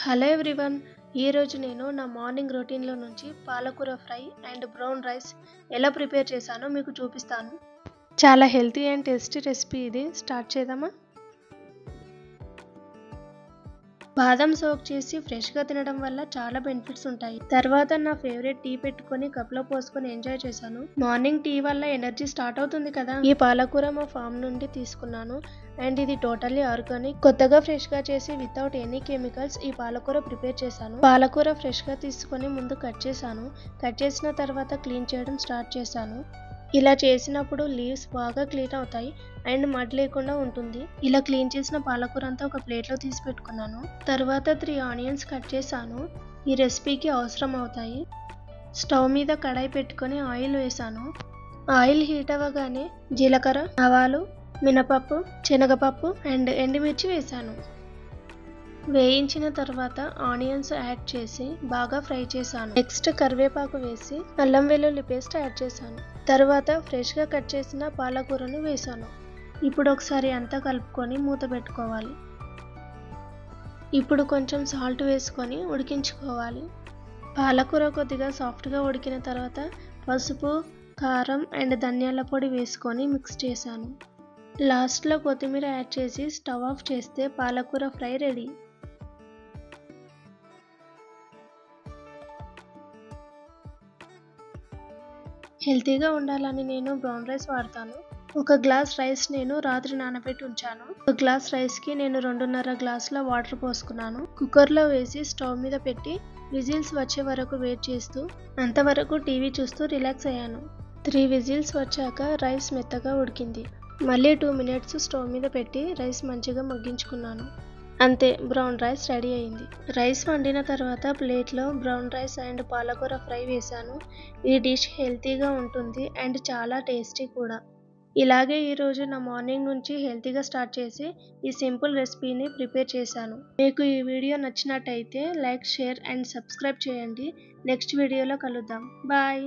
Hello everyone, ఈరోజు నేను నా మార్నింగ్ రొటీన్లో నుంచి పాలకూర ఫ్రై అండ్ బ్రౌన్ రైస్ ఎలా ప్రిపేర్ చేశానో మీకు చూపిస్తాను. చాలా హెల్తీ అండ్ టేస్టీ రెసిపీ ఇది. స్టార్ట్ చేద్దామా? బాదం సోక్ చేసి ఫ్రెష్గా తినడం వల్ల చాలా బెనిఫిట్స్ ఉంటాయి. తర్వాత నా ఫేవరెట్ టీ పెట్టుకొని కప్లో పోసుకొని ఎంజాయ్ చేశాను. మార్నింగ్ టీ వల్ల ఎనర్జీ స్టార్ట్ అవుతుంది కదా. ఈ పాలకూర మా ఫామ్ నుండి తీసుకున్నాను అండ్ ఇది టోటల్లీ ఆర్గానిక్. కొత్తగా ఫ్రెష్గా చేసి వితౌట్ ఎనీ కెమికల్స్ ఈ పాలకూర ప్రిపేర్ చేశాను. పాలకూర ఫ్రెష్గా తీసుకొని ముందు కట్ చేశాను. కట్ చేసిన తర్వాత క్లీన్ చేయడం స్టార్ట్ చేశాను. ఇలా చేసినప్పుడు లీవ్స్ బాగా క్లీన్ అవుతాయి అండ్ మడ్ లేకుండా ఉంటుంది. ఇలా క్లీన్ చేసిన పాలకూర అంతా ఒక ప్లేట్లో తీసి పెట్టుకున్నాను. తర్వాత 3 ఆనియన్స్ కట్ చేశాను. ఈ రెసిపీకి అవసరం అవుతాయి. స్టవ్ మీద కడాయి పెట్టుకొని ఆయిల్ వేసాను. ఆయిల్ హీట్ అవ్వగానే జీలకర్ర, ఆవాలు, మినపప్పు, శనగపప్పు అండ్ ఎండుమిర్చి వేసాను. వేయించిన తర్వాత ఆనియన్స్ యాడ్ చేసి బాగా ఫ్రై చేశాను. నెక్స్ట్ కరివేపాకు వేసి అల్లం వెల్లుల్లి పేస్ట్ యాడ్ చేశాను. తర్వాత ఫ్రెష్గా కట్ చేసిన పాలకూరను వేసాను. ఇప్పుడు ఒకసారి అంతా కలుపుకొని మూత పెట్టుకోవాలి. ఇప్పుడు కొంచెం సాల్ట్ వేసుకొని ఉడికించుకోవాలి. పాలకూర కొద్దిగా సాఫ్ట్గా ఉడికిన తర్వాత పసుపు, కారం అండ్ ధనియాల పొడి వేసుకొని మిక్స్ చేశాను. లాస్ట్లో కొత్తిమీర యాడ్ చేసి స్టవ్ ఆఫ్ చేస్తే పాలకూర ఫ్రై రెడీ. హెల్తీగా ఉండాలని నేను బ్రౌన్ రైస్ వాడతాను. ఒక గ్లాస్ రైస్ నేను రాత్రి నానబెట్టి ఉంచాను. ఒక గ్లాస్ రైస్కి నేను 2.5 గ్లాసుల వాటర్ పోసుకున్నాను. కుక్కర్లో వేసి స్టవ్ మీద పెట్టి విజిల్స్ వచ్చే వరకు వెయిట్ చేస్తూ అంతవరకు టీవీ చూస్తూ రిలాక్స్ అయ్యాను. 3 విజిల్స్ వచ్చాక రైస్ మెత్తగా ఉడికింది. మళ్ళీ 2 మినిట్స్ స్టవ్ మీద పెట్టి రైస్ మంచిగా మగ్గించుకున్నాను. అంతే, బ్రౌన్ రైస్ రెడీ అయింది. రైస్ వండిన తర్వాత ప్లేట్లో బ్రౌన్ రైస్ అండ్ పాలకూర ఫ్రై వేశాను. ఈ డిష్ హెల్తీగా ఉంటుంది అండ్ చాలా టేస్టీ కూడా. ఇలాగే ఈరోజు నా మార్నింగ్ నుంచి హెల్తీగా స్టార్ట్ చేసి ఈ సింపుల్ రెసిపీని ప్రిపేర్ చేశాను. మీకు ఈ వీడియో నచ్చినట్టయితే లైక్, షేర్ అండ్ సబ్స్క్రైబ్ చేయండి. నెక్స్ట్ వీడియోలో కలుద్దాం. బాయ్.